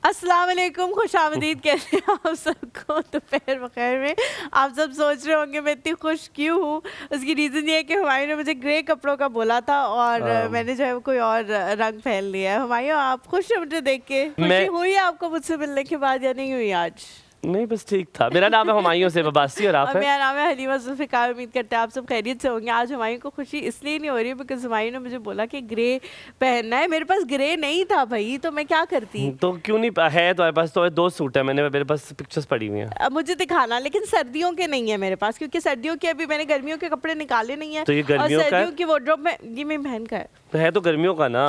السلام علیکم، خوش آمدید. کیسے ہیں آپ سب کو؟ دوپہر بخیر میں. آپ سب سوچ رہے ہوں گے میں اتنی خوش کیوں ہوں. اس کی ریزن یہ ہے کہ ہمایوں نے مجھے گرے کپڑوں کا بولا تھا اور میں نے جو ہے کوئی اور رنگ پہن لیا ہے. ہمایوں آپ خوش ہیں مجھے دیکھ کے؟ خوشی ہوئی ہے آپ کو مجھ سے ملنے کے بعد یا نہیں ہوئی آج؟ نہیں بس ٹھیک تھا. میرا نام ہے ہمایوں سے عباسی اور آپ ہیں؟ میرا نام ہے حلیمہ ذوالفقار. امید کرتے ہیں آپ سب خیریت سے ہوں گے. آج ہمایوں کو خوشی اس لیے نہیں ہو رہی بیکاز ہمایوں نے مجھے بولا کہ گرے پہننا ہے. میرے پاس گرے نہیں تھا بھائی، تو میں کیا کرتی؟ تو کیوں نہیں ہے؟ تمہارے پاس تو 2 سوٹ ہیں، میرے پاس پکچرز پڑی ہوئی ہیں. مجھے دکھانا، لیکن سردیوں کے نہیں ہے میرے پاس، کیونکہ سردیوں کے ابھی میں نے گرمیوں کے کپڑے نکالے نہیں ہیں. تو یہ اور گرمیوں کا سردیوں کی وارڈروب میں یہ میری بہن کا ہے تو گرمیوں کا نا.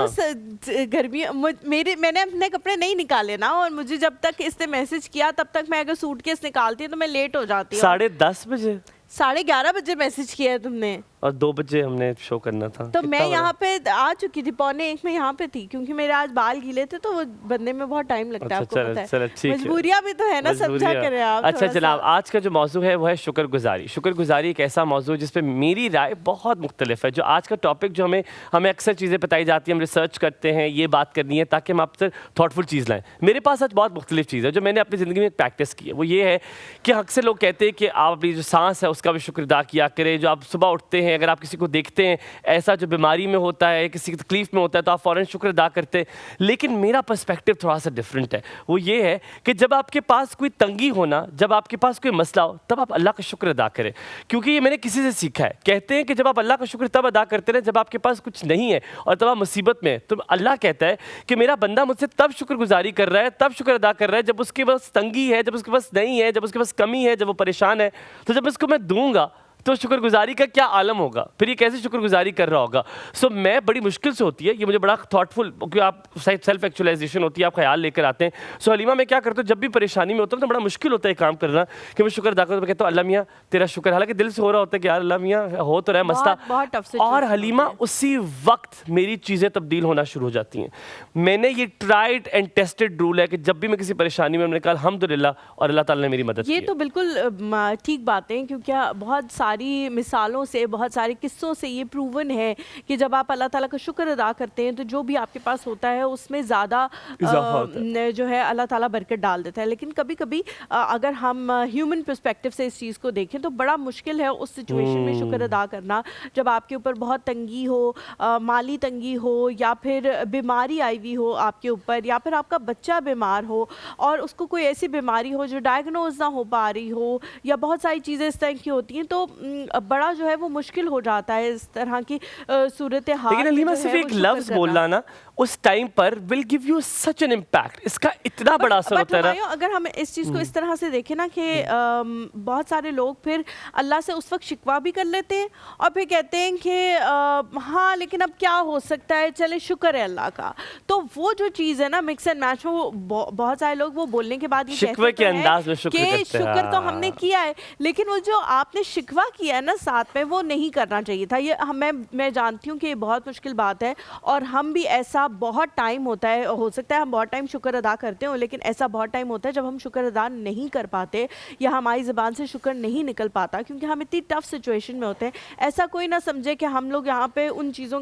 گرمیوں میں نے اپنے کپڑے نہیں نکالے نا، اور مجھے جب تک اس نے میسج کیا تب تک میں اگر سوٹ کیس نکالتی ہوں تو میں لیٹ ہو جاتی ہوں. 10:30 بجے 11:30 بجے میسج کیا ہے تم نے، اور 2 بجے ہم نے شو کرنا تھا. تو میں یہاں پہ آ چکی تھی 1:45 میں یہاں پہ تھی، کیونکہ میرے آج بال گیلے تھے تو وہ بننے میں بہت ٹائم لگتا ہے. آپ کو پتہ ہے مجبوریاں بھی تو ہے نا، سمجھا کریں آپ. اچھا جناب، آج کا جو موضوع ہے وہ ہے شکر گزاری. شکر گزاری ایک ایسا موضوع ہے جس پہ میری رائے بہت مختلف ہے. جو آج کا ٹاپک جو ہمیں اکثر چیزیں بتائی جاتی ہیں، ہم ریسرچ کرتے ہیں یہ بات کرنی ہے تاکہ ہم آپ سے تھاٹفل چیز لائیں. میرے پاس آج بہت مختلف چیز ہے جو میں نے اپنی زندگی میں پریکٹس کی ہے. وہ یہ ہے کہ اکثر لوگ کہتے ہیں کہ آپ اپنی جو سانس ہے اس کا بھی شکر ادا کیا کریں. جو آپ صبح اٹھتے ہیں، اگر آپ کسی کو دیکھتے ہیں ایسا جو بیماری میں ہوتا ہے، کسی کی تکلیف میں ہوتا ہے، تو آپ فوراً شکر ادا کرتے ہیں. لیکن میرا پرسپیکٹو تھوڑا سا ڈفرینٹ ہے. وہ یہ ہے کہ جب آپ کے پاس کوئی تنگی ہونا، جب آپ کے پاس کوئی مسئلہ ہو، تب آپ اللہ کا شکر ادا کریں. کیونکہ یہ میں نے کسی سے سیکھا ہے. کہتے ہیں کہ جب آپ اللہ کا شکر تب ادا کرتے ہیں جب آپ کے پاس کچھ نہیں ہے اور تب آپ مصیبت میں. تو اللہ کہتا ہے کہ میرا بندہ مجھ سے تب شکر گزاری کر رہا ہے، تب شکر ادا کر رہا ہے جب اس کے پاس تنگی ہے، جب اس کے پاس نہیں ہے، جب اس کے پاس کمی ہے، جب وہ پریشان ہے. تو جب اس کو میں دوں گا تو شکر گزاری کا کیا عالم ہوگا، پھر یہ کیسے شکر گزاری کر رہا ہوگا. سو میں بڑی مشکل سے ہوتی ہے یہ مجھے بڑا تھاٹفل، کیونکہ آپ سیلف ایکچولائزیشن ہوتی ہے، آپ خیال لے کر آتے ہیں. سو حلیمہ میں کیا کرتا ہوں جب بھی پریشانی میں ہوتا ہوں تو بڑا مشکل ہوتا ہے کام کرنا کہ میں شکر ادا کرتا ہوں. میں کہتا ہوں اللہ میاں تیرا شکر، حالانکہ دل سے ہو رہا ہوتا ہے کہ یار اللہ میاں ہو تو رہا ہے مسئلہ. اور حلیمہ اسی وقت میری چیزیں تبدیل ہونا شروع ہو جاتی ہیں. میں نے یہ ٹرائیڈ اینڈ ٹیسٹڈ رول ہے کہ جب بھی میں کسی پریشانی میں نے کہا الحمدللہ اور اللہ تعالیٰ نے میری مدد کی. یہ تو بالکل ٹھیک بات ہے، کیونکہ بہت ساری مثالوں سے، بہت سارے قصوں سے یہ پروون ہے کہ جب آپ اللہ تعالیٰ کا شکر ادا کرتے ہیں تو جو بھی آپ کے پاس ہوتا ہے اس میں زیادہ جو ہے اللہ تعالیٰ برکت ڈال دیتا ہے. لیکن کبھی کبھی اگر ہم ہیومن پرسپیکٹو سے اس چیز کو دیکھیں تو بڑا مشکل ہے اس سچویشن میں شکر ادا کرنا جب آپ کے اوپر بہت تنگی ہو، مالی تنگی ہو، یا پھر بیماری آئی ہوئی ہو آپ کے اوپر، یا پھر آپ کا بچہ بیمار ہو اور اس کو کوئی ایسی بیماری ہو جو ڈائگنوز نہ ہو پا رہی ہو، یا بہت ساری چیزیں اس طرح کی ہوتی ہیں. تو بڑا جو ہے وہ مشکل ہو جاتا ہے اس طرح کی صورتحال. لیکن حلیمہ صرف ایک لفظ بولنا نا اس ٹائم پر will give you such an impact. اس کا اتنا بڑا اثر ہوتا ہے نا. اگر ہم اس چیز کو اس طرح سے دیکھیں نا کہ بہت سارے لوگ پھر اللہ سے اس وقت شکوہ بھی کر لیتے ہیں اور پھر کہتے ہیں کہ ہاں لیکن اب کیا ہو سکتا ہے، چلے شکر ہے اللہ کا. تو وہ جو چیز ہے نا مکس اینڈ میچ میں، وہ بہت سارے لوگ وہ بولنے کے بعد یہ شکوے کے انداز میں کہ شکر تو ہم نے کیا ہے، لیکن وہ جو آپ نے شکوہ کیا ہے نا ساتھ میں، وہ نہیں کرنا چاہیے تھا. یہ میں جانتی ہوں کہ یہ بہت مشکل بات ہے اور ہم بھی ایسا بہت ٹائم ہوتا ہے، ہو سکتا ہے ہم بہت ٹائم شکر ادا کرتے ہوں، لیکن ایسا بہت ٹائم ہوتا ہے جب ہم شکر ادا نہیں کر پاتے یا ہماری زبان سے شکر نہیں نکل پاتا کیونکہ ہم اتنی ٹف سچویشن میں ہوتے ہیں. ایسا کوئی نہ سمجھے کہ ہم لوگ یہاں پہ ان چیزوں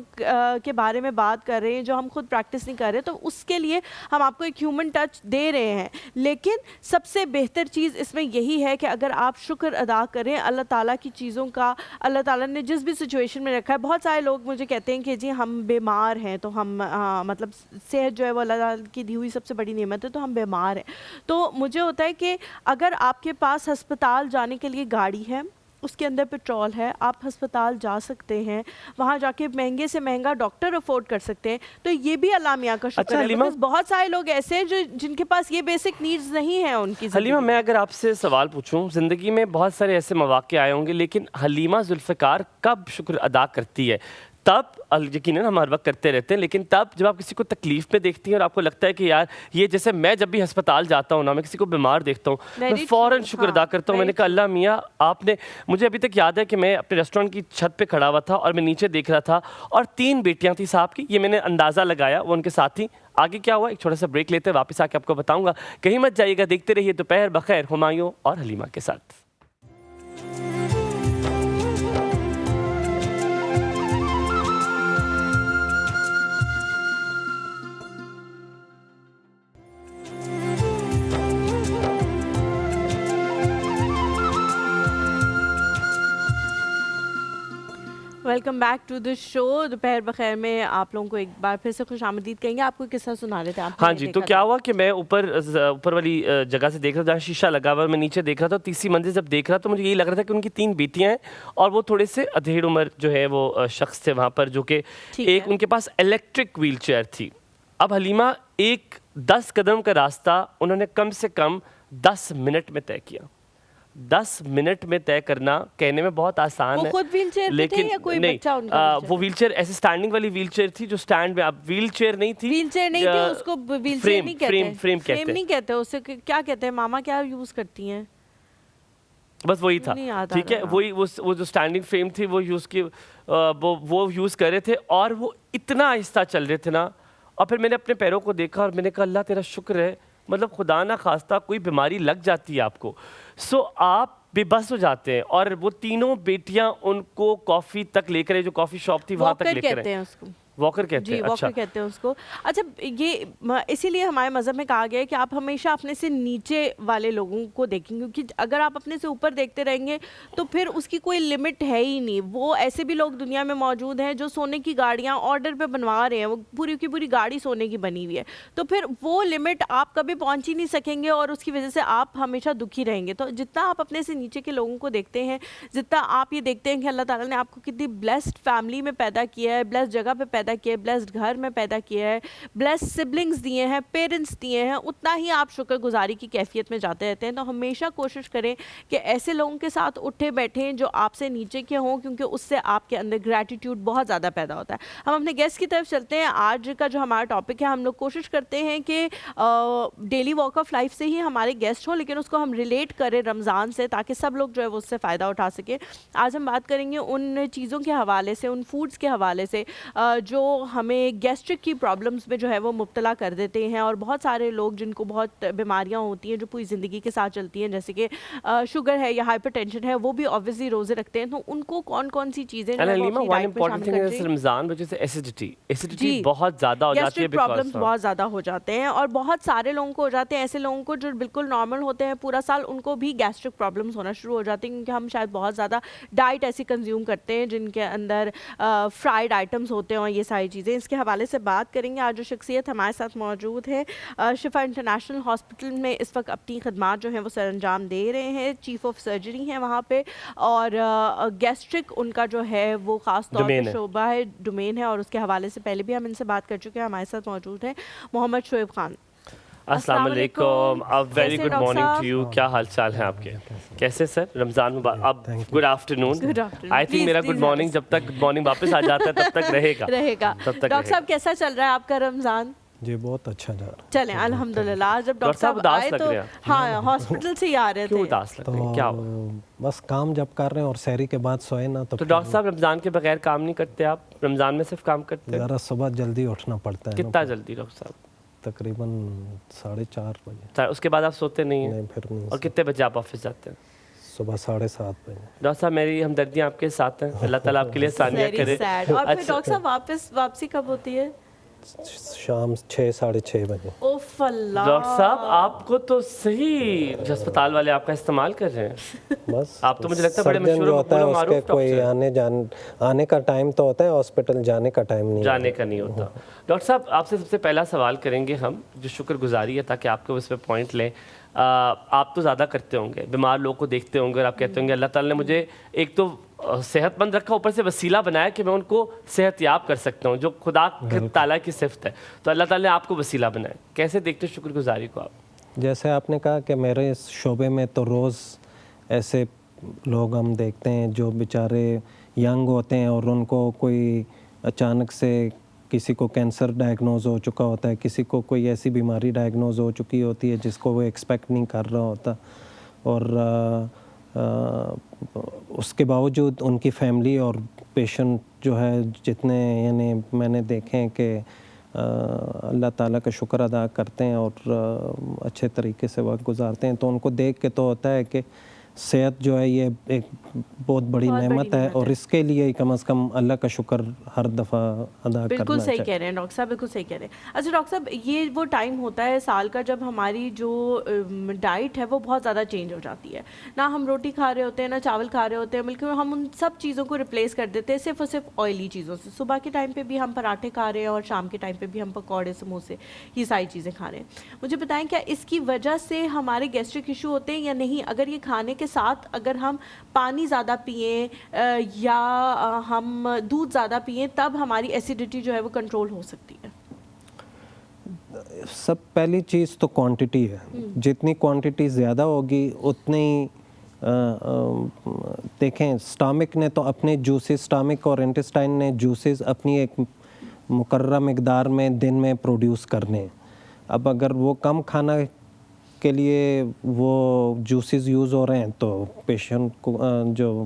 کے بارے میں بات کر رہے ہیں جو ہم خود پریکٹس نہیں کر رہے، تو اس کے لیے ہم آپ کو ایک ہیومن ٹچ دے رہے ہیں. لیکن سب سے بہتر چیز اس میں یہی ہے کہ اگر آپ شکر ادا کریں اللہ تعالیٰ کی چیزوں کا، اللہ تعالیٰ نے جس بھی سچویشن میں رکھا ہے. بہت سارے لوگ مجھے کہتے ہیں کہ جی ہم بیمار ہیں تو ہم مطلب صحت جو ہے وہ اللہ تعالیٰ کی دی ہوئی سب سے بڑی نعمت ہے تو ہم بیمار ہیں. تو مجھے ہوتا ہے کہ اگر آپ کے پاس ہسپتال جانے کے لیے گاڑی ہے، اس کے اندر پیٹرول ہے، آپ ہسپتال جا سکتے ہیں، وہاں جا کے مہنگے سے مہنگا ڈاکٹر افورڈ کر سکتے ہیں، تو یہ بھی اللہ میاں کا شکر ہے. بہت سارے لوگ ایسے ہیں جن کے پاس یہ بیسک نیڈز نہیں ہیں ان کی. حلیمہ میں اگر آپ سے سوال پوچھوں، زندگی میں بہت سارے ایسے مواقع آئے ہوں گے، لیکن حلیمہ ذوالفقار کب شکر ادا کرتی ہے؟ تب یقیناً ہم ہر وقت کرتے رہتے ہیں، لیکن تب جب آپ کسی کو تکلیف میں دیکھتی ہیں اور آپ کو لگتا ہے کہ یار یہ جیسے میں جب بھی ہسپتال جاتا ہوں نا، میں کسی کو بیمار دیکھتا ہوں میں فوراً شکر ادا کرتا ہوں. میں نے کہا اللہ میاں آپ نے، مجھے ابھی تک یاد ہے کہ میں اپنے ریسٹورینٹ کی چھت پہ کھڑا ہوا تھا اور میں نیچے دیکھ رہا تھا اور 3 بیٹیاں تھیں صاحب کی. یہ میں نے اندازہ لگایا وہ ان کے ساتھ تھیں. آگے کیا ہوا ایک چھوٹا سا بریک لیتے ہیں، واپس آ کے آپ کو بتاؤں گا. کہیں مت جائیے گا، دیکھتے رہیے دوپہر بخیر ہمایوں اور حلیمہ کے ساتھ. Welcome back to the show. दोपहर बखैर में आप लोगों को एक बार फिर से खुश आमदीद कहेंगे। आपको किस्सा सुना रहे थे आप? हाँ जी, तो क्या हुआ कि मैं ऊपर वाली जगह से देख रहा था जहाँ शीशा लगा हुआ, मैं नीचे देख रहा था। तीसरी मंजिल जब देख रहा तो मुझे यही लग रहा था कि उनकी 3 बेटियां हैं और वो थोड़े से अधेड़ उम्र जो है वो शख्स थे वहाँ पर, जो कि एक उनके पास इलेक्ट्रिक व्हील चेयर थी। अब हलीमा, एक 10 कदम का रास्ता उन्होंने कम से कम 10 मिनट में तय किया। 10 मिनट में तय करना कहने में बहुत आसान है, वो खुद व्हीलचेयर पे थे या कोई बच्चा उनका? वो व्हीलचेयर ऐसे स्टैंडिंग वाली व्हीलचेयर थी जो स्टैंड में, अब व्हीलचेयर नहीं थी, व्हीलचेयर नहीं थी, उसको व्हीलचेयर नहीं कहते, फ्रेम कहते नहीं कहते उसे, क्या कहते हैं मामा, क्या यूज करती हैं? बस वही था, ठीक है। वही वो जो स्टैंडिंग फ्रेम थी वो यूज़ की, वो यूज़ कर रहे थे और वो इतना आहिस्ता चल रहे थे ना। और फिर मैंने अपने पैरों को देखा और मैंने कहा अल्लाह तेरा शुक्र है, मतलब खुदा ना खास्ता कोई बीमारी लग जाती है आपको, सो आप बेबस हो जाते हैं। और वो तीनों बेटियां उनको कॉफ़ी तक लेकर, जो कॉफ़ी शॉप थी वहाँ तक लेकर आए। वॉकर कहते हैं, वॉकर कहते हैं उसको। अच्छा, ये इसीलिए हमारे मज़हब में कहा गया है कि आप हमेशा अपने से नीचे वाले लोगों को देखेंगे, क्योंकि अगर आप अपने से ऊपर देखते रहेंगे तो फिर उसकी कोई लिमिट है ही नहीं। वो ऐसे भी लोग दुनिया में मौजूद हैं जो सोने की गाड़ियाँ ऑर्डर पे बनवा रहे हैं, वो पूरी की पूरी गाड़ी सोने की बनी हुई है, तो फिर वो लिमिट आप कभी पहुँच ही नहीं सकेंगे और उसकी वजह से आप हमेशा दुखी रहेंगे। तो जितना आप अपने से नीचे के लोगों को देखते हैं, जितना आप ये देखते हैं कि अल्लाह ताला ने आपको कितनी ब्लेस्ड फैमिली में पैदा किया है, ब्लेस्ड जगह पे पैदा किया है, ब्लेस्ड घर में पैदा किया है, ब्लेस्ड सिबलिंग्स दिए हैं, पेरेंट्स दिए हैं, उतना ही आप शुक्रगुजारी की कैफियत में जाते रहते हैं। तो हमेशा कोशिश करें कि ऐसे लोगों के साथ उठे बैठें जो आपसे नीचे के हों, क्योंकि उससे आपके अंदर ग्रैटिट्यूड बहुत ज़्यादा पैदा होता है। हम अपने गेस्ट की तरफ चलते हैं। आज का जो हमारा टॉपिक है, हम लोग कोशिश करते हैं कि डेली वॉक ऑफ लाइफ से ही हमारे गेस्ट हों, लेकिन उसको हम रिलेट करें रमज़ान से, ताकि सब लोग जो है वो उससे फ़ायदा उठा सकें। आज हम बात करेंगे उन चीज़ों के हवाले से, उन फूड्स के हवाले से जो हमें गैस्ट्रिक की प्रॉब्लम्स में जो है वो मुब्तला कर देते हैं। और बहुत सारे लोग जिनको बहुत बीमारियां होती हैं जो पूरी ज़िंदगी के साथ चलती हैं, जैसे कि शुगर है या हाइपरटेंशन है, वो भी ऑब्वियसली रोज़े रखते हैं। तो उनको कौन कौन सी चीज़ें रमज़ान वजह से एसिडिटी बहुत ज़्यादा हो जाती है, प्रॉब्लम्स बहुत ज़्यादा हो जाते हैं और बहुत सारे लोगों को हो जाते हैं। ऐसे लोगों को जो बिल्कुल नॉर्मल होते हैं पूरा साल, उनको भी गैस्ट्रिक प्रॉब्लम्स होना शुरू हो जाती हैं, क्योंकि हम शायद बहुत ज़्यादा डाइट ऐसी कंज्यूम करते हैं जिनके अंदर फ्राइड आइटम्स होते हैं और ये सारी चीज़ें। इसके हवाले से बात करेंगे। आज जो शख्सियत हमारे साथ मौजूद है, शिफा इंटरनेशनल हॉस्पिटल में इस वक्त अपनी खदमात जो हैं वो सर अंजाम दे रहे हैं, चीफ ऑफ सर्जरी हैं वहाँ पे, और गैस्ट्रिक उनका जो है वो ख़ास तौर पर शोबा है, डोमेन है, और उसके हवाले से पहले भी हम इनसे बात कर चुके हैं। हमारे साथ मौजूद है मोहम्मद शोएब खान। अस्सलाम वालेकुम, very good morning to you. क्या हाल चाल है आपके? कैसे सर? रमज़ान मुबारक। अब गुड आफ्टरनून। आई थिंक मेरा गुड मॉर्निंग जब तक मॉर्निंग वापस आ जाता है तब तक रहेगा। डॉक्टर साहब कैसा चल रहा है आपका रमज़ान? जी बहुत अच्छा जा रहा है। चलें अल्हम्दुलिल्लाह। जब डॉक्टर साहब आए तो हाँ हॉस्पिटल से ही आ रहे थे। क्यों उदास लग रहे हैं? क्या बस काम जब कर रहे हैं और सहरी के बाद सोए ना तो डॉक्टर साहब रमज़ान के बगैर काम नहीं करते आप? रमज़ान में सिर्फ काम करते हैं? ज़रा सुबह जल्दी उठना पड़ता है। कितना जल्दी डॉक्टर साहब? तकरीबन 4:30 बजे। उसके बाद आप सोते नहीं हैं? नहीं, फिर नहीं। और कितने बजे आप ऑफिस जाते हैं? सुबह 7:30 बजे। डॉक्टर साहब मेरी हमदर्दियाँ आपके साथ हैं, अल्लाह ताला आपके लिए आसानियाँ करे। और फिर डॉक्टर साहब वापसी कब होती है? शाम 6 साढ़े 6 बजे। डॉक्टर साहब आपको तो सही अस्पताल वाले आपका इस्तेमाल कर रहे हैं। बस आप तो मुझे लगता है बड़े मशहूर होता है, उसके कोई आने का टाइम तो होता है, हॉस्पिटल जाने का टाइम नहीं, जाने का नहीं होता। डॉक्टर साहब आपसे सबसे पहला सवाल करेंगे हम, जो शुक्रगुजारी है, ताकि आपको उस पर पॉइंट लें। आप तो ज़्यादा करते होंगे, बीमार लोगों को देखते होंगे और आप कहते होंगे अल्लाह ताला ने मुझे एक तो सेहतमंद रखा, ऊपर से वसीला बनाया कि मैं उनको सेहतयाब कर सकता हूँ, जो खुदा ताला की सिफत है। तो अल्लाह ताला ने आपको वसीला बनाया। कैसे देखते हैं शुक्रगुजारी को आप? जैसे आपने कहा कि मेरे इस शोबे में तो रोज़ ऐसे लोग हम देखते हैं जो बेचारे यंग होते हैं और उनको कोई अचानक से किसी को कैंसर डायग्नोज हो चुका होता है, किसी को कोई ऐसी बीमारी डायग्नोज हो चुकी होती है जिसको वो एक्सपेक्ट नहीं कर रहा होता, और उसके बावजूद उनकी फैमिली और पेशेंट जो है जितने, यानी मैंने देखे हैं कि अल्लाह ताला का शुक्र अदा करते हैं और अच्छे तरीके से वक्त गुजारते हैं, तो उनको देख के तो होता है कि صحت جو ہے یہ ایک بہت بڑی نعمت ہے اور اس کے لیے کم از کم اللہ کا شکر ہر دفعہ ادا بالکل کرنا صحیح چاہیے. کہہ رہے ہیں ڈاکٹر صاحب, بالکل صحیح کہہ رہے ہیں. اچھا ڈاکٹر صاحب, یہ وہ ٹائم ہوتا ہے سال کا جب ہماری جو ڈائٹ ہے وہ بہت زیادہ چینج ہو جاتی ہے. نہ ہم روٹی کھا رہے ہوتے ہیں, نہ چاول کھا رہے ہوتے ہیں, بلکہ ہم ان سب چیزوں کو ریپلیس کر دیتے ہیں صرف اور صرف آئلی چیزوں سے. صبح کے ٹائم پہ بھی ہم پراٹھے کھا رہے ہیں اور شام کے ٹائم پہ بھی ہم پکوڑے سموسے یہ ساری چیزیں کھا رہے ہیں. مجھے بتائیں کیا اس کی وجہ سے ہمارے گیسٹرک ایشو ہوتے ہیں یا نہیں؟ اگر یہ کھانے کے ساتھ اگر ہم پانی زیادہ پئیں یا ہم دودھ زیادہ پئیں تب ہماری ایسیڈیٹی جو ہے وہ کنٹرول ہو سکتی ہے. سب پہلی چیز تو کوانٹٹی ہے. جتنی کوانٹٹی زیادہ ہوگی اتنی دیکھیں اسٹامک نے تو اپنے جوسز, اسٹامک اور انٹسٹائن نے جوسز اپنی ایک مقررہ مقدار میں دن میں پروڈیوس کرنے ہیں. اب اگر وہ کم کھانا کے لیے وہ جوسز یوز ہو رہے ہیں تو پیشنٹ کو جو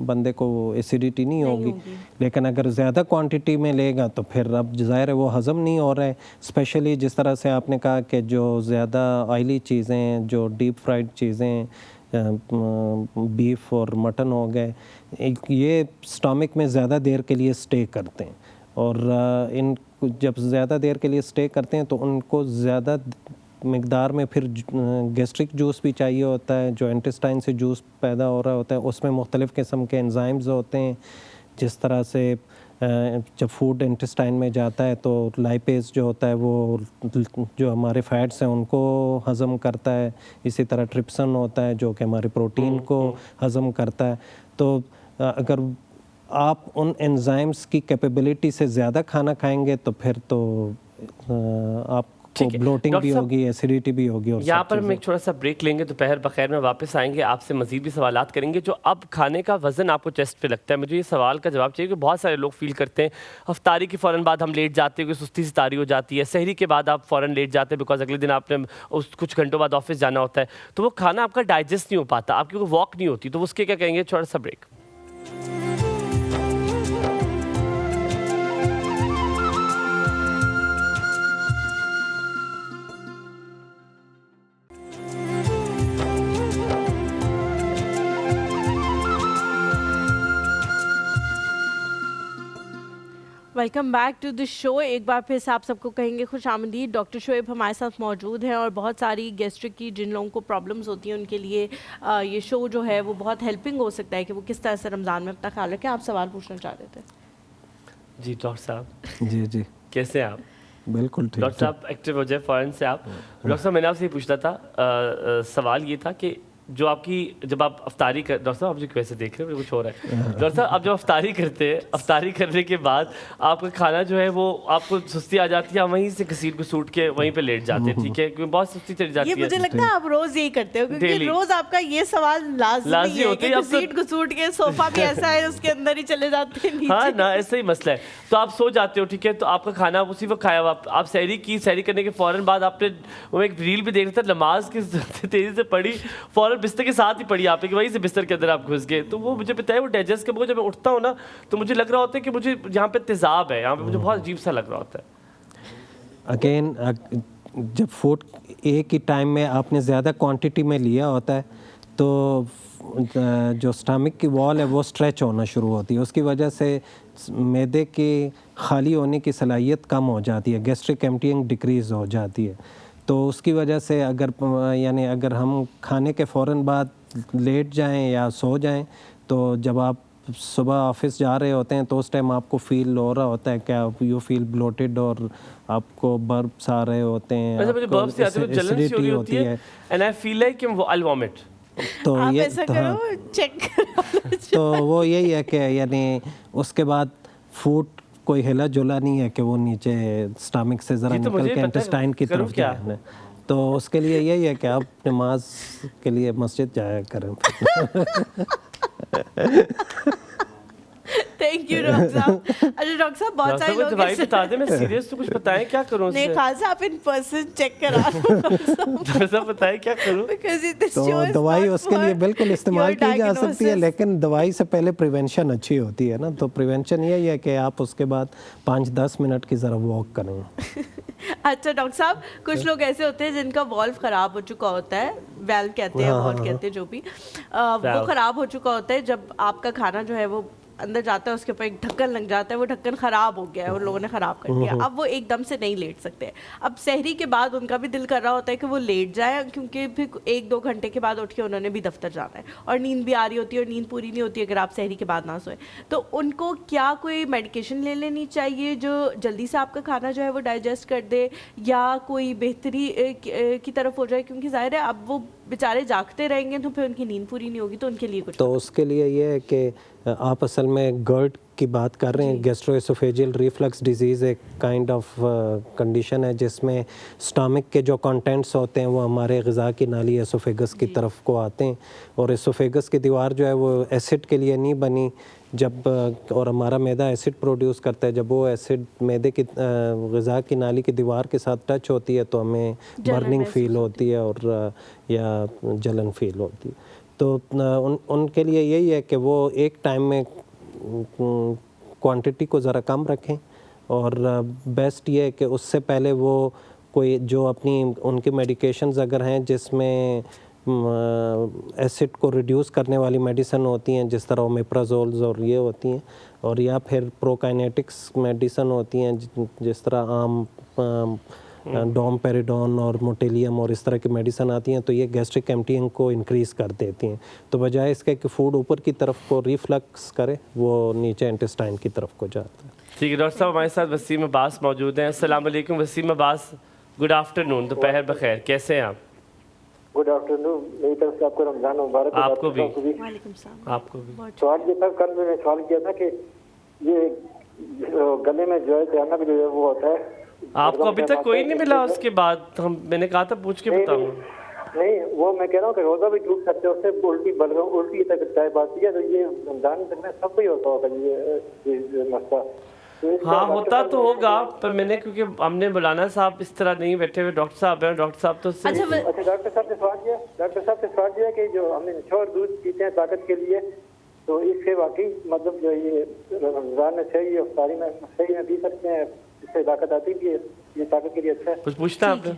بندے کو ایسیڈیٹی نہیں ہوگی. لیکن اگر زیادہ کوانٹٹی میں لے گا تو پھر اب ظاہر ہے وہ ہضم نہیں ہو رہا ہے. اسپیشلی جس طرح سے آپ نے کہا کہ جو زیادہ آئلی چیزیں, جو ڈیپ فرائیڈ چیزیں, بیف اور مٹن ہو گئے, یہ اسٹامک میں زیادہ دیر کے لیے اسٹے کرتے ہیں اور ان جب زیادہ دیر کے لیے اسٹے کرتے ہیں تو ان کو زیادہ مقدار میں پھر گیسٹرک جوس بھی چاہیے ہوتا ہے. جو انٹسٹائن سے جوس پیدا ہو رہا ہوتا ہے اس میں مختلف قسم کے انزائمز ہوتے ہیں. جس طرح سے جب فوڈ انٹسٹائن میں جاتا ہے تو لائپیز جو ہوتا ہے وہ جو ہمارے فیٹس ہیں ان کو ہضم کرتا ہے. اسی طرح ٹرپسن ہوتا ہے جو کہ ہمارے پروٹین کو ہضم کرتا ہے. تو اگر آپ ان انزائمز کی کیپیبلٹی سے زیادہ کھانا کھائیں گے تو پھر تو آپ کو بلوٹنگ بھی ہوگی, ایسیڈیٹی بھی ہوگی. اور یہاں پر ہم ایک چھوٹا سا بریک لیں گے, دوپہر بخیر میں واپس آئیں گے, آپ سے مزید بھی سوالات کریں گے. جو اب کھانے کا وزن آپ کو چیسٹ پہ لگتا ہے, مجھے یہ سوال کا جواب چاہیے کہ بہت سارے لوگ فیل کرتے ہیں افطاری کے فوراً بعد ہم لیٹ جاتے ہیں, کوئی سستی سی طاری ہو جاتی ہے, سحری کے بعد آپ فوراً لیٹ جاتے ہیں بیکاز اگلے دن آپ نے کچھ گھنٹوں بعد آفس جانا ہوتا ہے, تو وہ کھانا آپ کا ڈائجسٹ نہیں ہو پاتا, آپ کی کوئی واک نہیں ہوتی, تو اس کے کیا کہیں گے؟ چھوٹا سا break. Welcome back to the show. ایک بار پھر سے آپ سب کو کہیں گے خوش آمدید. ڈاکٹر شعیب ہمارے ساتھ موجود ہیں اور بہت ساری گیسٹرک کی جن لوگوں کو پرابلمز ہوتی ہیں ان کے لیے یہ شو جو ہے وہ بہت ہیلپنگ ہو سکتا ہے کہ وہ کس طرح سے رمضان میں اپنا خیال رکھیں. آپ سوال پوچھنا چاہ رہے تھے. جی ڈاکٹر صاحب. جی کیسے ہیں آپ؟ بالکل ٹھیک. ڈاکٹر صاحب ایکٹیو ہو جائے فوراً سے آپ. ڈاکٹر صاحب میں نے آپ سے یہ پوچھنا تھا, سوال یہ تھا کہ جو آپ کی جب آپ افطاری کر, ڈاکٹر صاحب آپ جو کیسے دیکھ رہے ہیں کچھ ہو رہا ہے. ڈاکٹر صاحب آپ جب افطاری کرتے ہیں, افطاری کرنے کے بعد آپ کا کھانا جو ہے وہ آپ کو سستی آ جاتی ہے, وہیں سے گھسیٹ گھسوٹ کے وہیں پہ لیٹ جاتے ہیں, ٹھیک ہے, کیونکہ بہت سستی چلی جاتی ہے. یہ مجھے لگتا ہے آپ روز یہی کرتے ہو کیونکہ روز آپ کا یہ سوال لازمی ہے کہ گھسیٹ گھسوٹ کے صوفہ بھی ایسا ہے اس کے اندر ہی چلے جاتے ہیں. ہاں نا, ایسا ہی مسئلہ ہے. تو آپ سو جاتے ہو, ٹھیک ہے, تو آپ کا کھانا اسی وقت کھایا ہوا, آپ سحری کی, سحری کرنے کے فوراً بعد آپ نے وہ ایک ریل بھی دیکھ رہا تھا, نماز کی تیزی سے پڑھی, فوراً بستر کے ساتھ ہی پڑھی آپ نے کہ وہیں سے بستر کے اندر آپ گھس گئے. تو وہ مجھے پتہ ہے وہ ڈائجسٹ کے بعد جب میں اٹھتا ہوں نا تو مجھے لگ رہا ہوتا ہے کہ مجھے یہاں پہ تیزاب ہے, یہاں پہ مجھے بہت عجیب سا لگ رہا ہوتا ہے. اگین جب فوڈ ایک ہی ٹائم میں آپ نے زیادہ کوانٹٹی میں لیا ہوتا ہے تو جو اسٹامک کی وال ہے وہ اسٹریچ ہونا شروع ہوتی ہے. اس کی وجہ سے معدے کی خالی ہونے کی صلاحیت کم ہو جاتی ہے, گیسٹرک ایمٹینگ ڈکریز ہو جاتی ہے. تو اس کی وجہ سے اگر ہم کھانے کے فوراً بعد لیٹ جائیں یا سو جائیں تو جب آپ صبح آفس جا رہے ہوتے ہیں تو اس ٹائم آپ کو فیل ہو رہا ہوتا ہے کہ آپ یو فیل بلوٹڈ اور آپ کو برپس آ رہے ہوتے ہیں, مجھے برپس آتے ہیں, جلن سی ہو رہی ہوتی ہے, and I feel like I'll vomit. تو ایسا کرو چیک کرو. تو وہ یہی ہے کہ یعنی اس کے بعد فوڈ کوئی ہلا جلا نہیں ہے کہ وہ نیچے اسٹامک سے ذرا نکل کے انٹسٹائن کی طرف جائے. تو اس کے لیے یہی ہے کہ آپ نماز کے لیے مسجد جایا کریں. थैंक यू डॉक्टर साहब। अच्छा डॉक्टर साहब, बहुत डॉक्टर सारे साहब, लोग दवाई ऐसे- बता दें, मैं सीरियस तो कुछ बताएं क्या करूं नहीं उससे? खालसा, आप इन पर्सन चेक करा डॉक्टर साहब बताएं क्या करूं? because this तो show is दवाई not उसके लिए for बिल्कुल इस्तेमाल your की जा सकती है, diagnosis. लेकिन दवाई से पहले प्रिवेंशन अच्छी होती है ना। तो प्रिवेंशन यही है कि आप उसके बाद 5-10 मिनट की ज़रा वॉक करें। अच्छा डॉक्टर साहब, कुछ लोग ऐसे होते हैं जिनका वॉल्व खराब हो चुका होता है, वेल्व कहते हैं, वॉल्व कहते हैं, जो भी वो Valve. खराब हो चुका होता है। जब आपका खाना जो है वो अंदर जाता है, उसके ऊपर एक ढक्कन लग जाता है, वो ढक्कन खराब हो गया है, उन लोगों ने खराब कर दिया। अब वो एकदम से नहीं लेट सकते। अब सहरी के बाद उनका भी दिल कर रहा होता है कि वो लेट जाए, क्योंकि फिर 1-2 घंटे के बाद उठ के उन्होंने भी दफ्तर जाना है, और नींद भी आ रही होती है, और नींद पूरी नहीं होती अगर आप सहरी के बाद ना सोए। तो उनको क्या कोई मेडिकेशन ले लेनी चाहिए जो जल्दी से आपका खाना जो है वो डाइजेस्ट कर दे, या कोई बेहतरी की तरफ हो जाए? क्योंकि जाहिर है अब वो बेचारे जागते रहेंगे तो फिर उनकी नींद पूरी नहीं होगी, तो उनके लिए कुछ तो उसके लिए ये है कि आप असल में GERD की बात कर रहे हैं। गैस्ट्रोएसोफेजियल रिफ्लक्स डिजीज़ एक काइंड ऑफ कंडीशन है जिसमें स्टमक के जो कंटेंट्स होते हैं वो हमारे ग़िज़ा की नाली एसोफेगस की तरफ को आते हैं, और एसोफेगस की दीवार जो है वो एसिड के लिए नहीं बनी। जब और हमारा मैदा एसिड प्रोड्यूस करता है, जब वो एसिड मैदे की ग़िज़ा की नाली की दीवार के साथ टच होती है तो हमें बर्निंग फील होती है और या जलन फील होती है। तो उनके लिए यही है कि वो एक टाइम में क्वांटिटी को ज़रा कम रखें, और बेस्ट ये है कि उससे पहले वो कोई जो अपनी उनकी मेडिकेशंस अगर हैं जिसमें एसिड को रिड्यूस करने वाली मेडिसिन होती हैं, जिस तरह ओमेप्राजोल्स और ये होती हैं, और या फिर प्रोकाइनेटिक्स मेडिसिन होती हैं जिस तरह आम डोमपेरिडोन और मोटेलियम और इस तरह की मेडिसिन आती हैं, तो ये गैस्ट्रिक एम्पटिंग को इंक्रीज़ कर देती हैं। तो बजाय इसके कि फूड ऊपर की तरफ को रिफ्लक्स करे, वो नीचे इंटेस्टाइन की तरफ को जाता है। ठीक है डॉक्टर साहब, हमारे साथ वसीम अब्बास मौजूद हैं। अस्सलाम वालेकुम वसीम अब्बास, गुड आफ्टरनून, दोपहर बखैर, कैसे हैं आप? गुड आफ्टरनून, मेरी तरफ से आपको रमजान मुबारक हो। आपको भी। वालेकुम सलाम। आपको भी। सवाल ये था, कल मैंने सवाल किया था कि ये गले में जो है अचानक जो है वो होता है। आपको अभी तक कोई नहीं मिला उसके बाद? मैंने कहा था पूछ के बताऊँ। नहीं, वो मैं कह रहा हूँ कि रोजा भी टूट सकते हैं उससे, उल्टी बलगम उल्टी तक चाय बात है, तो ये रमजान तक में सबको ही होता होगा ये मसला। तो इसका हाँ डॉक्टर होता साहब तो होगा, पर मैंने क्योंकि हमने बुलाना साहब इस तरह नहीं बैठे हुए, डॉक्टर साहब हैं, डॉक्टर साहब तो उससे अच्छा डॉक्टर साहब से सवाल किया कि जो हमने निचोड़ दूध पीते हैं ताकत के लिए, तो इससे वाकई मतलब जो ये रमजान में सही है, इफ्तारी में सही में पी सकते हैं, इससे ताकत आती भी है, ये ताकत के लिए अच्छा है। कुछ पूछता है आपने?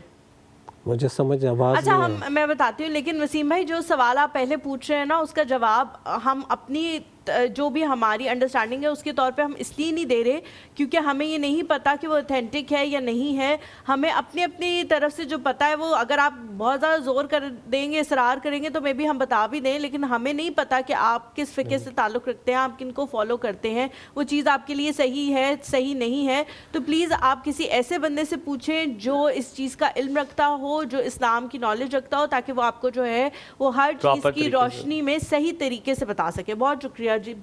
मुझे समझ आवाज़ अच्छा नहीं है। मैं बताती हूँ, लेकिन वसीम भाई जो सवाल आप पहले पूछ रहे हैं ना, उसका जवाब हम अपनी जो भी हमारी अंडरस्टैंडिंग है उसके तौर पे हम इसलिए नहीं दे रहे क्योंकि हमें ये नहीं पता कि वो ऑथेंटिक है या नहीं है। हमें अपनी अपनी तरफ से जो पता है वो, अगर आप बहुत ज़्यादा ज़ोर कर देंगे, इसरार करेंगे, तो मे बी हम बता भी दें, लेकिन हमें नहीं पता कि आप किस फ़िक्र से ताल्लुक़ रखते हैं, आप किन को फॉलो करते हैं, वो चीज़ आपके लिए सही है सही नहीं है। तो प्लीज़ आप किसी ऐसे बंदे से पूछें जो इस चीज़ का इल्म रखता हो, जो इस्लाम की नॉलेज रखता हो, ताकि वो आपको जो है वो हर चीज़ Proper की तरीके से। रोशनी में सही तरीके से बता सके। बहुत शुक्रिया जी।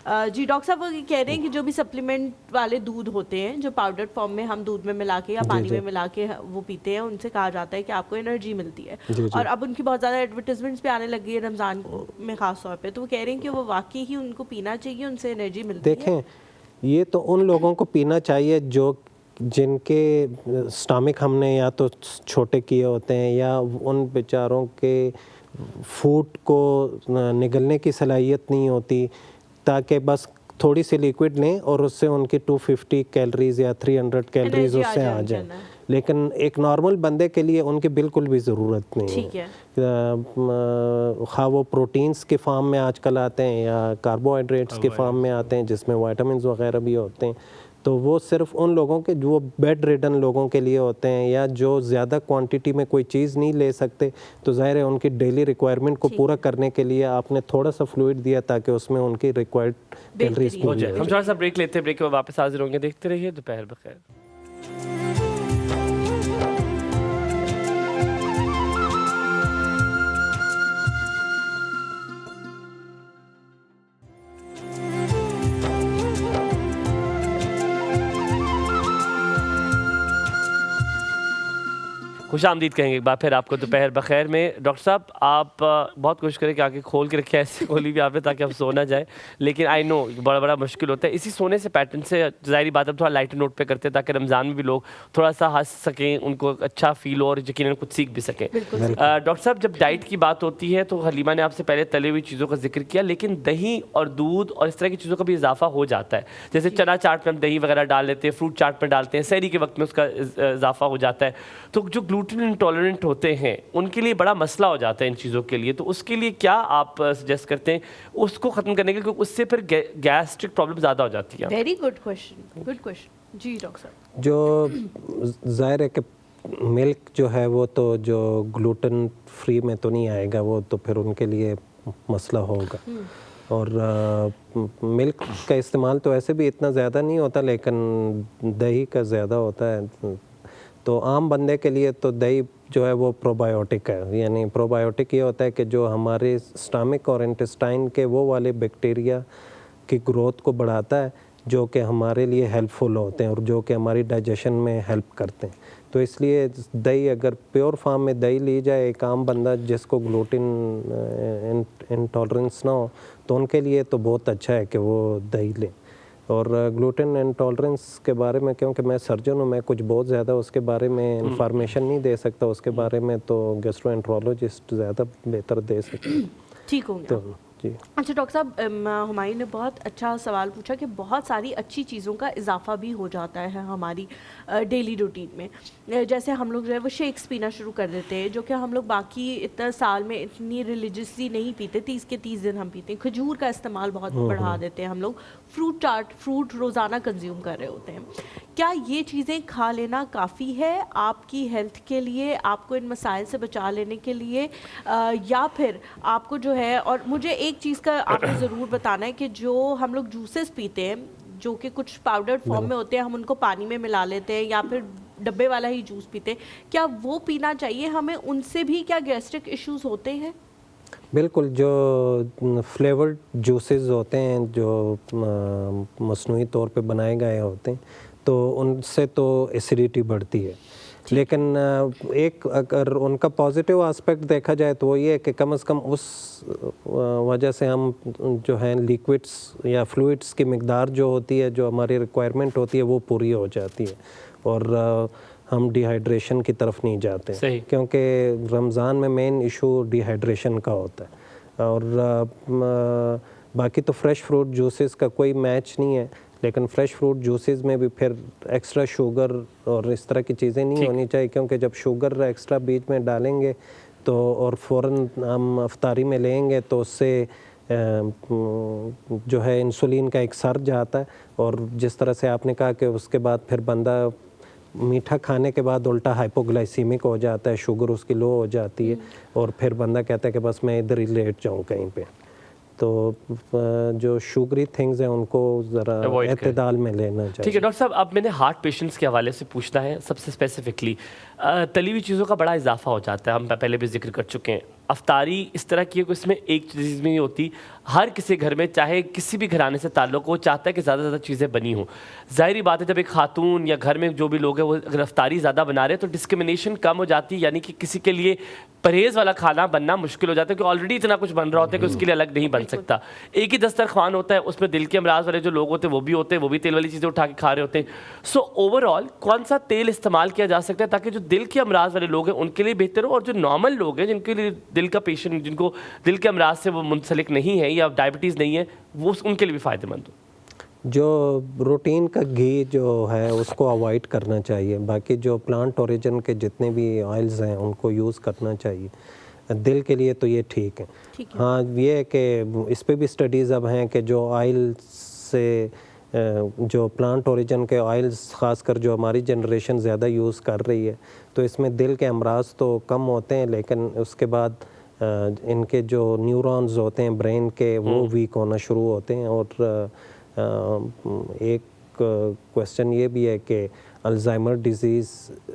जी डॉक्टर साहब, वो ये कह रहे हैं कि जो भी सप्लीमेंट वाले दूध होते हैं, जो पाउडर फॉर्म में हम दूध में मिला के या पानी में मिला के वो पीते हैं, उनसे कहा जाता है कि आपको एनर्जी मिलती है। जी। और अब उनकी बहुत ज़्यादा एडवर्टाइजमेंट्स भी आने लगी है रमज़ान में ख़ास तौर पे, तो वो कह रहे हैं कि वो वाकई ही उनको पीना चाहिए, उनसे एनर्जी मिलती है। देखें, ये तो उन लोगों को पीना चाहिए जो जिनके स्टमक हमने या तो छोटे किए होते हैं, या उन बेचारों के फूड को निगलने की सलाहियत नहीं होती, ताकि बस थोड़ी सी लिक्विड लें और उससे उनकी 250 कैलोरीज या 300 कैलोरीज Energy आ उससे जाए आ उनके जाए। अंदर। लेकिन एक नॉर्मल बंदे के लिए उनकी बिल्कुल भी ज़रूरत नहीं ठीक है। खा वो प्रोटीन्स के फॉर्म में आजकल आते हैं या कार्बोहाइड्रेट्स के फॉर्म में आते हैं जिसमें विटामिन्स वगैरह भी होते हैं, तो वो सिर्फ उन लोगों के जो बेड रिडन लोगों के लिए होते हैं, या जो ज़्यादा क्वांटिटी में कोई चीज़ नहीं ले सकते, तो ज़ाहिर है उनकी डेली रिक्वायरमेंट को पूरा करने के लिए आपने थोड़ा सा फ्लूइड दिया ताकि उसमें उनकी रिक्वायर्ड कैलोरीज हो पूरी जाए। हो हम थोड़ा सा ब्रेक लेते हैं, ब्रेक के बाद वापस हाजिर होंगे। देखते रहिए दोपहर बखैर। खुश आमदीद कहेंगे एक बार फिर आपको दोपहर बखैर में। डॉक्टर साहब आप बहुत कोशिश करें कि आगे खोल के रखें, ऐसे खोली भी आपने ताकि आप सो ना जाए, लेकिन आई नो बड़ा मुश्किल होता है। इसी सोने से पैटर्न से ज़ाहिरी बात हम थोड़ा लाइटर नोट पे करते हैं ताकि रमज़ान में भी लोग थोड़ा सा हंस सकें, उनको अच्छा फील हो और यकीनन कुछ सीख भी सकें। डॉक्टर साहब जब डाइट की बात होती है तो हलीमा ने आपसे पहले तली हुई चीज़ों का जिक्र किया, लेकिन दही और दूध और इस तरह की चीज़ों का भी इजाफा हो जाता है। जैसे चना चाट में हम दही वगैरह डाल लेते हैं, फ्रूट चाट में डालते हैं, सहरी के वक्त में उसका इजाफा हो जाता है। तो जो ग्लूटेन इंटॉलरेंट होते हैं उनके लिए बड़ा मसला हो जाता है इन चीज़ों के लिए, तो उसके लिए क्या आप सजेस्ट करते हैं उसको ख़त्म करने के लिए, क्योंकि उससे फिर गैस्ट्रिक प्रॉब्लम ज़्यादा हो जाती है? Very good question, good question जी डॉक्टर साहब। जो ज़ाहिर है कि मिल्क जो है वो तो जो ग्लूटेन फ्री में तो नहीं आएगा, वो तो फिर उनके लिए मसला होगा। और मिल्क का इस्तेमाल तो ऐसे भी इतना ज़्यादा नहीं होता, लेकिन दही का ज़्यादा होता है। तो आम बंदे के लिए तो दही जो है वो प्रोबायोटिक है, यानी प्रोबायोटिक ये होता है कि जो हमारे स्टमक और इंटेस्टाइन के वो वाले बैक्टीरिया की ग्रोथ को बढ़ाता है जो कि हमारे लिए हेल्पफुल होते हैं और जो कि हमारी डाइजेशन में हेल्प करते हैं। तो इसलिए दही अगर प्योर फॉर्म में दही ली जाए, एक आम बंदा जिसको ग्लूटेन इंटॉलरेंस ना हो तो उनके लिए तो बहुत अच्छा है कि वो दही लें। और ग्लूटेन इंटॉलरेंस के बारे में, क्योंकि मैं सर्जन हूँ, मैं कुछ बहुत ज़्यादा उसके बारे में इंफॉर्मेशन नहीं दे सकता, उसके बारे में तो गैस्ट्रोएंटरोलॉजिस्ट ज़्यादा बेहतर दे सकते। ठीक हो गया तो जी अच्छा डॉक्टर साहब, हुमायूं ने बहुत अच्छा सवाल पूछा कि बहुत सारी अच्छी चीज़ों का इजाफा भी हो जाता है हमारी डेली रूटीन में। जैसे हम लोग जो है वो शेक्स पीना शुरू कर देते हैं, जो कि हम लोग बाकी इतना साल में इतनी रिलीजियसली नहीं पीते, 30 के 30 दिन हम पीते हैं। खजूर का इस्तेमाल बहुत बढ़ा देते हैं हम लोग, फ्रूट रोज़ाना कंज्यूम कर रहे होते हैं। क्या ये चीज़ें खा लेना काफ़ी है आपकी हेल्थ के लिए, आपको इन मसाइल से बचा लेने के लिए, या फिर आपको जो है, और मुझे एक चीज़ का आपको ज़रूर बताना है कि जो हम लोग जूसेस पीते हैं जो कि कुछ पाउडर्ड फॉर्म में होते हैं, हम उनको पानी में मिला लेते हैं या फिर डब्बे वाला ही जूस पीते हैं, क्या वो पीना चाहिए हमें? उनसे भी क्या गैस्ट्रिक इश्यूज होते हैं? बिल्कुल, जो फ्लेवर्ड जूसेस होते हैं जो मसनूई तौर पे बनाए गए होते हैं तो उनसे तो एसिडिटी बढ़ती है, लेकिन एक अगर उनका पॉजिटिव एस्पेक्ट देखा जाए तो वो ये है कि कम से कम उस वजह से हम जो हैं लिक्विड्स या फ्लूइड्स की मिकदार जो होती है, जो हमारी रिक्वायरमेंट होती है, वो पूरी हो जाती है और हम डिहाइड्रेशन की तरफ नहीं जाते, क्योंकि रमज़ान में मेन इशू डिहाइड्रेशन का होता है। और बाकी तो फ्रेश फ्रूट जूसेस का कोई मैच नहीं है, लेकिन फ्रेश फ्रूट जूसेस में भी फिर एक्स्ट्रा शुगर और इस तरह की चीज़ें नहीं होनी चाहिए, क्योंकि जब शुगर एक्स्ट्रा बीच में डालेंगे तो और फ़ौरन हम अफ्तारी में लेंगे तो उससे जो है इंसुलिन का एक सर्ज आता है, और जिस तरह से आपने कहा कि उसके बाद फिर बंदा मीठा खाने के बाद उल्टा हाइपोग्लाइसीमिक हो जाता है, शुगर उसकी लो हो जाती है और फिर बंदा कहता है कि बस मैं इधर ही लेट जाऊँ कहीं पे। तो जो शुगरी थिंग्स हैं उनको ज़रा एतदाल में लेना चाहिए। ठीक है डॉक्टर साहब, अब मैंने हार्ट पेशेंट्स के हवाले से पूछना है सबसे स्पेसिफिकली। तली हुई चीज़ों का बड़ा इजाफा हो जाता है, हम पहले भी जिक्र कर चुके हैं। अफ्तारी इस तरह की है कि इसमें एक चीज़ भी नहीं होती, हर किसी घर में चाहे किसी भी घराने से ताल्लुक़ हो, चाहता है कि ज़्यादा से ज़्यादा चीज़ें बनी हों। ज़ाहिरी बात है जब एक खातून या घर में जो भी लोग हैं वो अगर अफ्तारी ज़्यादा बना रहे हैं तो डिस्क्रिमिनेशन कम हो जाती है, यानी कि किसी के लिए परहेज़ वाला खाना बनना मुश्किल हो जाता है, क्योंकि ऑलरेडी इतना कुछ बन रहा होता है कि उसके लिए अलग नहीं बन सकता। एक ही दस्तरखान होता है, उसमें दिल के अमराज वाले जो लोग होते हैं वो भी होते हैं, वो भी तेल वाली चीज़ें उठा के खा रहे होते हैं। सो ओवरऑल कौन सा तेल इस्तेमाल किया जा सकता है ताकि जो दिल के अमराज वाले लोग हैं उनके लिए बेहतर हो, और जो नॉर्मल लोग हैं जिनके लिए दिल का पेशेंट, जिनको दिल के अमराज से वो मुंसलिक नहीं है या डायबिटीज़ नहीं है, वो उनके लिए भी फ़ायदेमंद हो? जो रूटीन का घी जो है उसको अवॉइड करना चाहिए, बाकी जो प्लांट ओरिजिन के जितने भी ऑयल्स हैं उनको यूज़ करना चाहिए। दिल के लिए तो ये ठीक है। हाँ, ये है कि इस पे भी स्टडीज़ अब हैं कि जो ऑयल से जो प्लांट ओरिजिन के ऑयल्स ख़ासकर जो हमारी जनरेशन ज़्यादा यूज़ कर रही है, तो इसमें दिल के अमराज तो कम होते हैं, लेकिन उसके बाद इनके जो न्यूरॉन्स होते हैं ब्रेन के वो वीक होना शुरू होते हैं। और एक क्वेश्चन ये भी है कि अल्जाइमर डिज़ीज़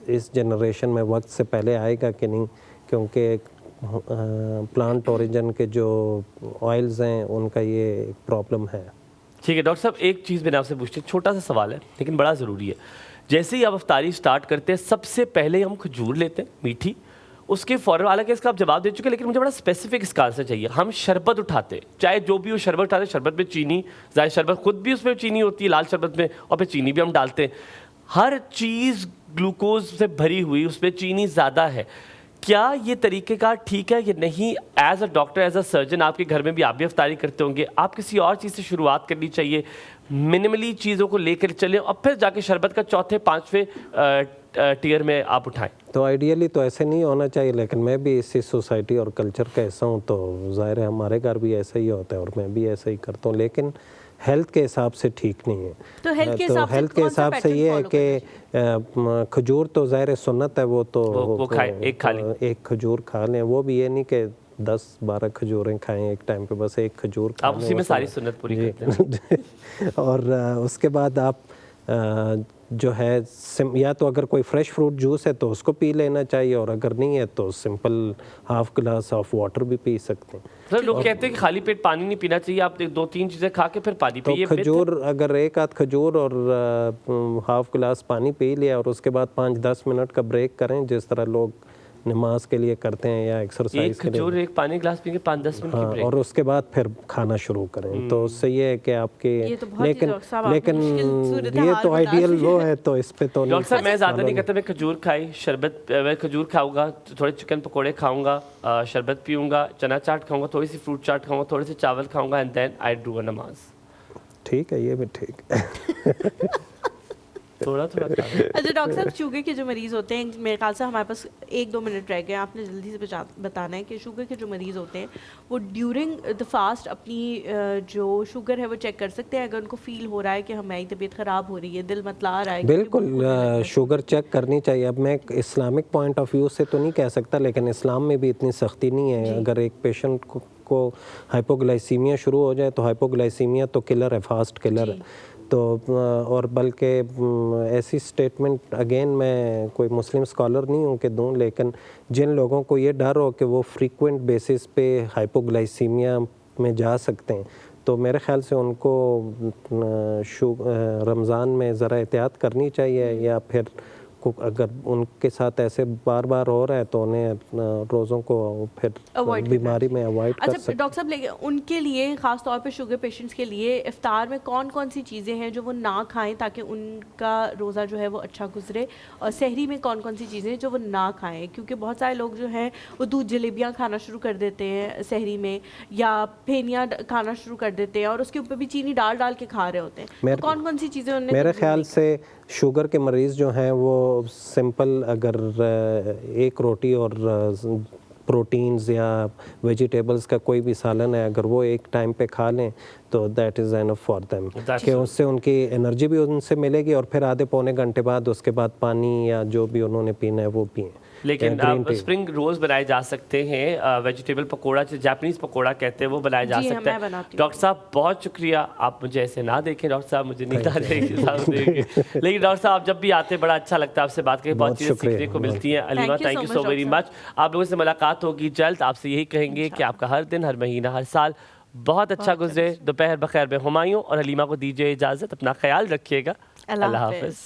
इस जनरेशन में वक्त से पहले आएगा कि नहीं, क्योंकि प्लांट ओरिजिन के जो ऑयल्स हैं उनका ये प्रॉब्लम है। ठीक है डॉक्टर साहब, एक चीज़ मैंने आपसे पूछी, छोटा सा सवाल है लेकिन बड़ा ज़रूरी है। جیسے ہی آپ افطاری اسٹارٹ کرتے ہیں سب سے پہلے ہم کھجور لیتے ہیں میٹھی, اس کے فوراً, حالانکہ اس کا آپ جواب دے چکے لیکن مجھے بڑا اسپیسیفک اس کا آنسر چاہیے. ہم شربت اٹھاتے, چاہے جو بھی ہو شربت اٹھاتے, شربت میں چینی, ظاہر شربت خود بھی اس میں چینی ہوتی ہے لال شربت میں, اور پھر چینی بھی ہم ڈالتے ہیں. ہر چیز گلوکوز سے بھری ہوئی, اس میں چینی زیادہ ہے. کیا یہ طریقہ کار ٹھیک ہے یا نہیں؟ As a doctor, as a surgeon, آپ کے گھر میں بھی آپ بھی افطاری کرتے ہوں گے, آپ کسی اور چیز سے شروعات کرنی چاہیے, منیملی چیزوں کو لے کر چلیں اور پھر جا کے شربت کا چوتھے پانچویں ٹیئر میں آپ اٹھائیں. تو آئیڈیلی تو ایسے نہیں ہونا چاہیے, لیکن میں بھی اسی سوسائٹی اور کلچر کا حصہ ہوں, تو ظاہر ہے ہمارے گھر بھی ایسا ہی ہوتا ہے اور میں بھی ایسا ہی کرتا ہوں, لیکن ہیلتھ کے حساب سے ٹھیک نہیں ہے. تو ہیلتھ کے حساب سے یہ ہے کہ کھجور تو ظاہر سنت ہے, وہ تو ایک کھجور کھا لیں, وہ بھی یہ نہیں کہ 10-12 کھجوریں کھائیں ایک ٹائم پہ, بس ایک کھجور کھا لیں, آپ اسی میں ساری سنت پوری کرتے ہیں. اور اس کے بعد آپ جو ہے یا تو اگر کوئی فریش فروٹ جوس ہے تو اس کو پی لینا چاہیے, اور اگر نہیں ہے تو simple half glass of water بھی پی سکتے ہیں. سر لوگ کہتے ہیں کہ خالی پیٹ پانی نہیں پینا چاہیے, آپ 2-3 چیزیں کھا کے پھر پانی پیئے. تو کھجور اگر ایک آدھ کھجور اور ہاف گلاس پانی پی لیا, اور اس کے بعد 5-10 منٹ کا بریک کریں, جس طرح لوگ نماز کے لیے کرتے ہیں یا ایکسرسائز ایک کھجور ایک پانی گلاس پی کے 5-10 منٹ کی بریک, اور اس کے بعد پھر کھانا شروع کریں. تو اس سے یہ ہے کہ آپ کے, لیکن یہ تو آئیڈیل وہ ہے, تو اس پہ تو ڈاکٹر صاحب میں زیادہ نہیں کہتا, میں کھجور کھائی, شربت, میں کھجور کھاؤں گا, تھوڑے چکن پکوڑے کھاؤں گا, شربت پیوں گا, چنا چاٹ کھاؤں گا, تھوڑی سی فروٹ چاٹ کھاؤں گا, تھوڑے سے چاول کھاؤں گا, and then I do a نماز. ٹھیک ہے, یہ بھی ٹھیک ہے. تھوڑا اچھا ڈاکٹر صاحب, شوگر کے جو مریض ہوتے ہیں, میرے خیال سے ہمارے پاس 1-2 منٹ رہ گئے, آپ نے جلدی سے بتانا ہے کہ شوگر کے جو مریض ہوتے ہیں وہ ڈیورنگ دا فاسٹ اپنی جو شوگر ہے وہ چیک کر سکتے ہیں, اگر ان کو فیل ہو رہا ہے کہ ہماری طبیعت خراب ہو رہی ہے, دل متلا رہا ہے. بالکل شوگر چیک کرنی چاہیے. اب میں اسلامک پوائنٹ آف ویو سے تو نہیں کہہ سکتا, لیکن اسلام میں بھی اتنی سختی نہیں ہے. اگر ایک پیشنٹ کو ہائپوگلائسیمیا شروع ہو جائے تو ہائپوگلائسیمیا تو کلر ہے, فاسٹ کلر ہے. تو اور بلکہ ایسی سٹیٹمنٹ اگین میں کوئی مسلم اسکالر نہیں ہوں کہ دوں, لیکن جن لوگوں کو یہ ڈر ہو کہ وہ فریکوینٹ بیسس پہ ہائپوگلائسیمیا میں جا سکتے ہیں, تو میرے خیال سے ان کو رمضان میں ذرا احتیاط کرنی چاہیے, یا پھر اگر ان کے ساتھ ایسے بار بار ہو رہا ہے تو انہیں روزوں کو پھر بیماری میں اوائڈ کر سکتے. اچھا ڈاکٹر صاحب, لیکن ان کے لیے خاص طور پہ شوگر پیشنٹس کے لیے افطار میں کون کون سی چیزیں ہیں جو وہ نہ کھائیں تاکہ ان کا روزہ جو ہے وہ اچھا گزرے, اور سحری میں کون کون سی چیزیں ہیں جو وہ نہ کھائیں؟ کیونکہ بہت سارے لوگ جو ہیں وہ دودھ جلیبیاں کھانا شروع کر دیتے ہیں سحری میں, یا پھینیاں کھانا شروع کر دیتے ہیں, اور اس کے اوپر بھی چینی ڈال کے کھا رہے ہوتے ہیں. کون کون سی چیزیں انہوں نے؟ میرے خیال سے شوگر کے مریض جو ہیں وہ سمپل اگر ایک روٹی اور پروٹینز یا ویجیٹیبلز کا کوئی بھی سالن ہے, اگر وہ ایک ٹائم پہ کھا لیں تو that is enough for them, کہ اس سے ان کی انرجی بھی ان سے ملے گی, اور پھر آدھے پونے گھنٹے بعد اس کے بعد پانی یا جو بھی انہوں نے پینا ہے وہ پئیں. لیکن اسپرنگ رولز بنائے جا سکتے ہیں, ویجیٹیبل پکوڑا جاپنیز پکوڑا کہتے ہیں وہ بنایا جا سکتا ہے. ڈاکٹر صاحب بہت شکریہ, آپ مجھے ایسے نہ دیکھیں ڈاکٹر صاحب, مجھے نیند آ جائے گی. لیکن ڈاکٹر صاحب آپ جب بھی آتے ہیں بڑا اچھا لگتا ہے آپ سے بات کریں, بہت چیزیں سیکھنے کو ملتی ہیں. Alima thank you so very much. آپ لوگوں سے ملاقات ہوگی جلد, آپ سے یہی کہیں گے کہ آپ کا ہر دن, ہر مہینہ, ہر سال بہت اچھا گزرے. دوپہر بخیر. میں ہمایوں اور حلیمہ کو دیجیے اجازت, اپنا خیال رکھیے گا. اللہ حافظ.